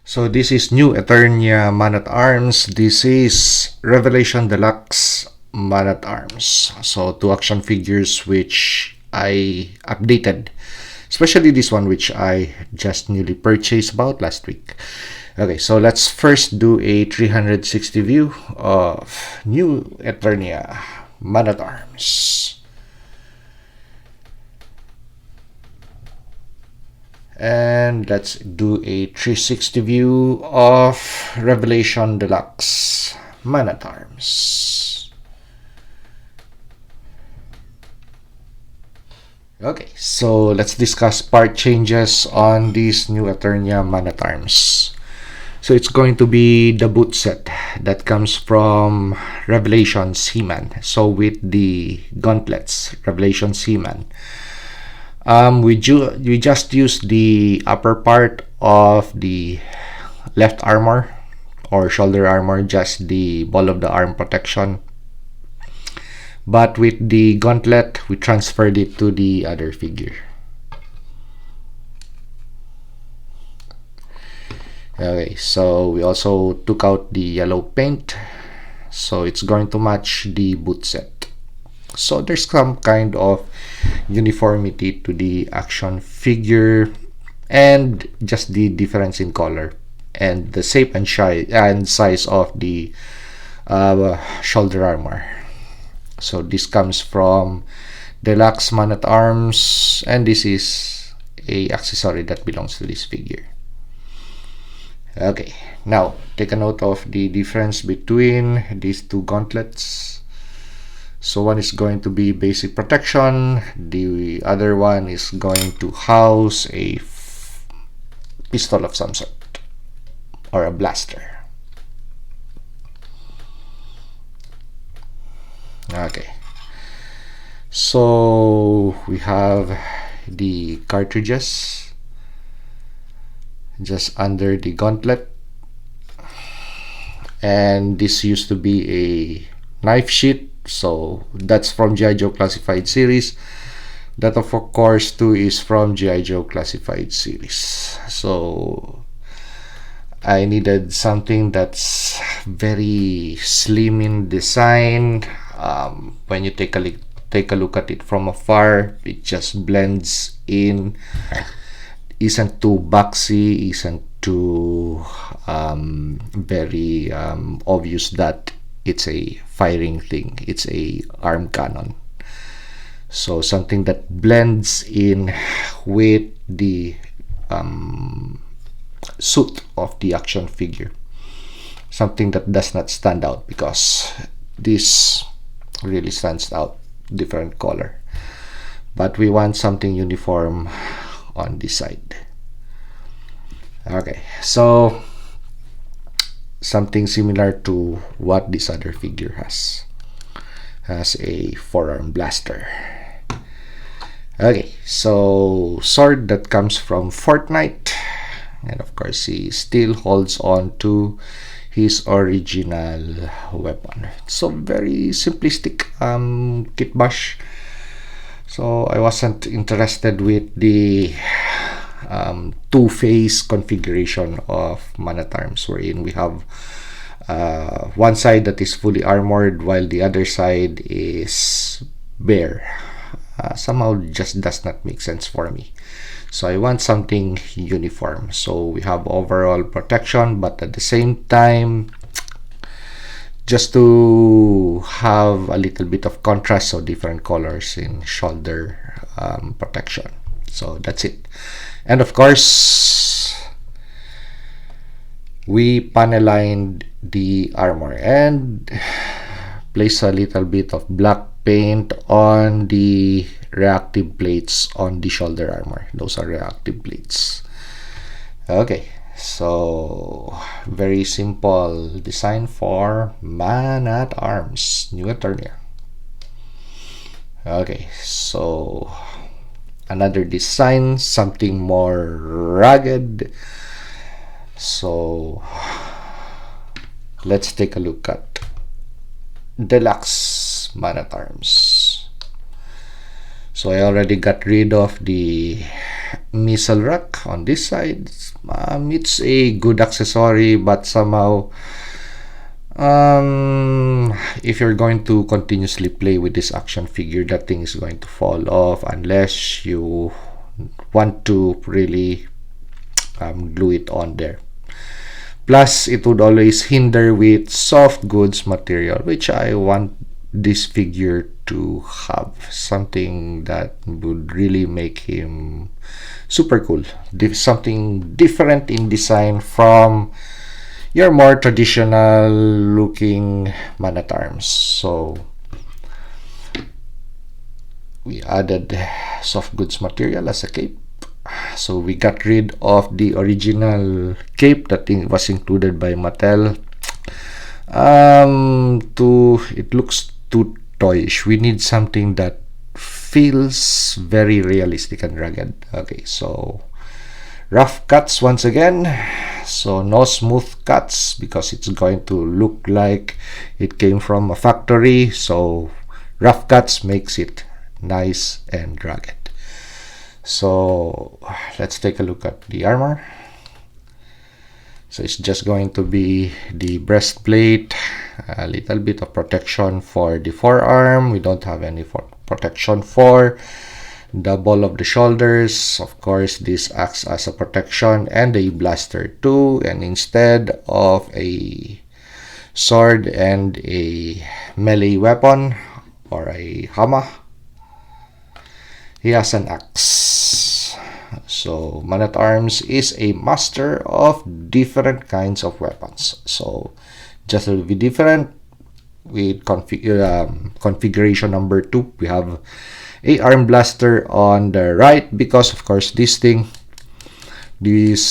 So this is new Eternia Man at Arms. This is Revelation Deluxe Man at Arms. So two action figures which I updated, especially this one which I just newly purchased about last week. Okay, so let's first do a 360 view of new Eternia Man at Arms. And let's do a 360 view of Revelation Deluxe Man at Arms. Okay, so let's discuss part changes on this new Eternia Man at Arms. So it's going to be the boot set that comes from Revelation He-Man. So with the gauntlets, Revelation He-Man. We just use the upper part of the left armor or shoulder armor, just the ball of the arm protection. But with the gauntlet, we transferred it to the other figure. Okay, so we also took out the yellow paint, so it's going to match the boot set. So there's some kind of uniformity to the action figure and just the difference in color and the shape and size of the shoulder armor. So this comes from Deluxe Man at Arms, and this is a accessory that belongs to this figure. Okay, now take a note of the difference between these two gauntlets. So one is going to be basic protection, the other one is going to house a pistol of some sort or a blaster. Okay, so we have the cartridges just under the gauntlet, and this used to be a knife sheath. So that's from G.I. Joe Classified series. That of course too is from G.I. Joe Classified series. So I needed something that's very slim in design. When you take a look at it from afar, it just blends in. Isn't too boxy, isn't too very obvious that it's a firing thing, it's a arm cannon. So something that blends in with the suit of the action figure, something that does not stand out, because this really stands out, different color, but we want something uniform on this side. Okay, so something similar to what this other figure has a forearm blaster. Okay, so sword that comes from Fortnite, and of course he still holds on to his original weapon. So very simplistic kitbash. So I wasn't interested with the two-phase configuration of Man at Arms, wherein we have one side that is fully armored while the other side is bare. Somehow just does not make sense for me. So I want something uniform. So we have overall protection, but at the same time, just to have a little bit of contrast, so different colors in shoulder protection. So that's it. And of course, we panel lined the armor and place a little bit of black paint on the reactive plates on the shoulder armor. Those are reactive plates. Okay, so very simple design for Man at Arms, new Eternia. Okay, so another design, something more rugged. So let's take a look at Deluxe Man at Arms. So I already got rid of the missile rack on this side. it's a good accessory, but somehow if you're going to continuously play with this action figure, that thing is going to fall off unless you want to really glue it on there. Plus, it would always hinder with soft goods material, which I want this figure to have something that would really make him super cool. Something different in design from your more traditional looking Man-at-Arms. So we added soft goods material as a cape. So we got rid of the original cape that was included by Mattel. It looks too toyish. We need something that feels very realistic and rugged. Okay, so rough cuts once again. So no smooth cuts because it's going to look like it came from a factory. So rough cuts makes it nice and rugged. So let's take a look at the armor. So it's just going to be the breastplate, a little bit of protection for the forearm. We don't have any protection for the ball of the shoulders. Of course, this acts as a protection, and a blaster too. And instead of a sword and a melee weapon or a hammer, he has an axe. So Man-at-Arms is a master of different kinds of weapons. So just a little bit different with configuration number 2. We have a arm blaster on the right because of course this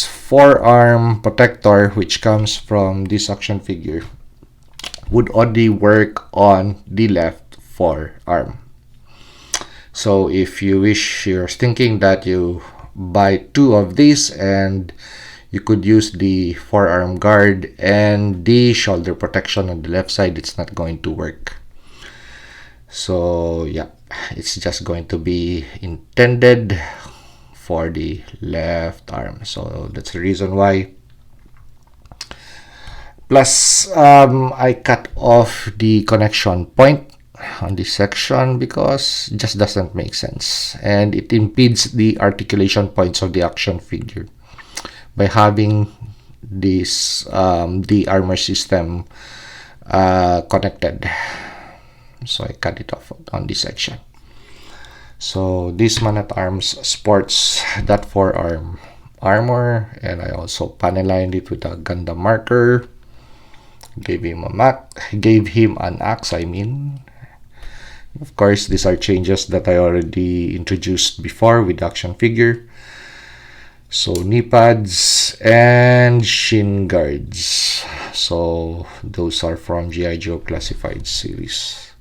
forearm protector which comes from this action figure would only work on the left forearm. So if you wish, you're thinking that you buy 2 of these and you could use the forearm guard and the shoulder protection on the left side, it's not going to work. So yeah, it's just going to be intended for the left arm. So that's the reason why. Plus, I cut off the connection point on this section because it just doesn't make sense, and it impedes the articulation points of the action figure by having this the armor system connected. So I cut it off on this section. So this Man-at-Arms sports that forearm armor, and I also panel lined it with a Gundam marker. Gave him an axe, I mean. Of course, these are changes that I already introduced before with the action figure. So knee pads and shin guards. So those are from G.I. Joe Classified series.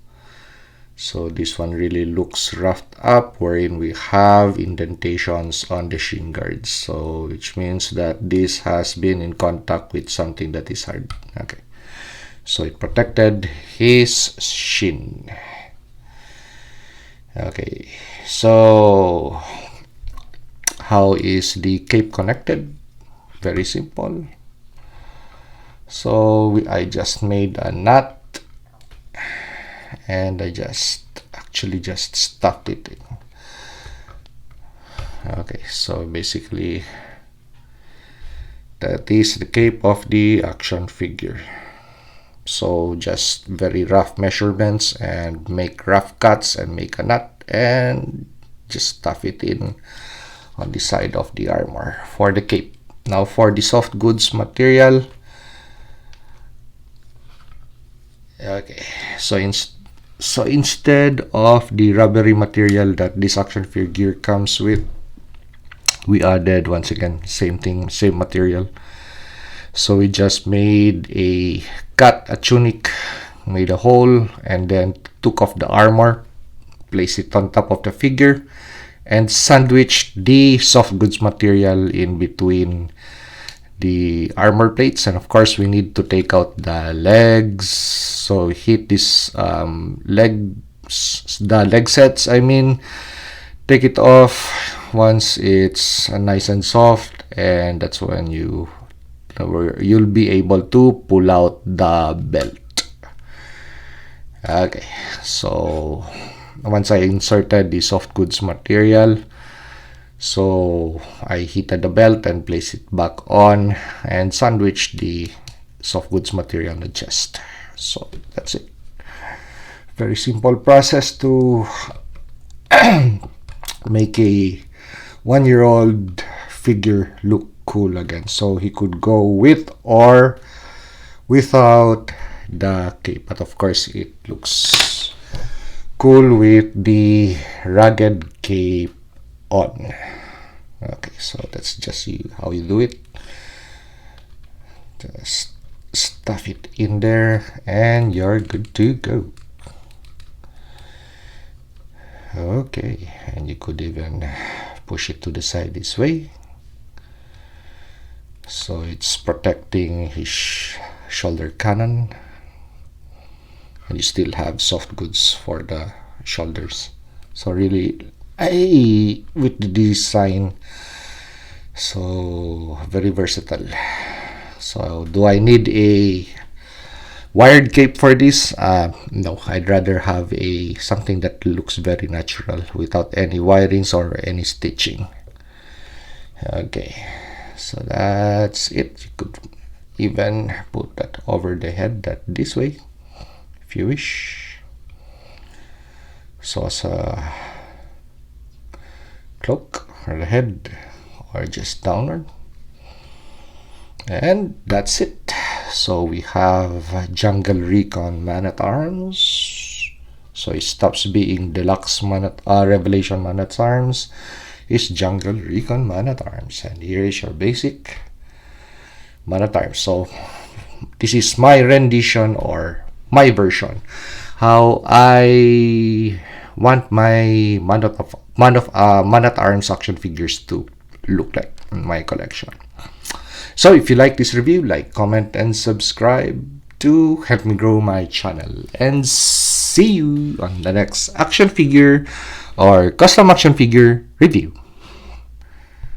So this one really looks roughed up, wherein we have indentations on the shin guards. So which means that this has been in contact with something that is hard. Okay. So it protected his shin. Okay, so how is the cape connected? Very simple. So I just made a knot and I just stuffed it in. Okay, so basically that is the cape of the action figure. So just very rough measurements and make rough cuts and make a knot and just stuff it in on the side of the armor for the cape. Now for the soft goods material. Okay, so instead of the rubbery material that this action figure comes with, we added once again same material. So we just made a tunic, made a hole, and then took off the armor, placed it on top of the figure, and sandwiched the soft goods material in between the armor plates. And of course we need to take out the legs, so hit this the leg sets, I mean, take it off once it's nice and soft, and that's when you'll be able to pull out the belt. Okay, so once I inserted the soft goods material, so I heated the belt and placed it back on and sandwiched the soft goods material on the chest. So that's it. Very simple process to make a 1-year-old figure look cool again. So he could go with or without the cape, but of course it looks cool with the rugged cape on. Okay, so that's just how you do it. Just stuff it in there and you're good to go. Okay, and you could even push it to the side this way, so it's protecting his shoulder cannon, and you still have soft goods for the shoulders. So really, with the design, so very versatile. So do I need a wired cape for this? No, I'd rather have something that looks very natural without any wirings or any stitching. Okay, so that's it. You could even put that over the head this way if you wish, so as a cloak or the head, or just downward. And that's it. So we have Jungle Recon Man-at-Arms. So it stops being Deluxe Revelation Man-at-Arms. It's Jungle Recon Man-at-Arms. And here is your basic Man-at-Arms. So this is my rendition or my version, how I want my Man-at-Arms action figures to look like in my collection. So if you like this review, like, comment, and subscribe to help me grow my channel. And see you on the next action figure or custom action figure review.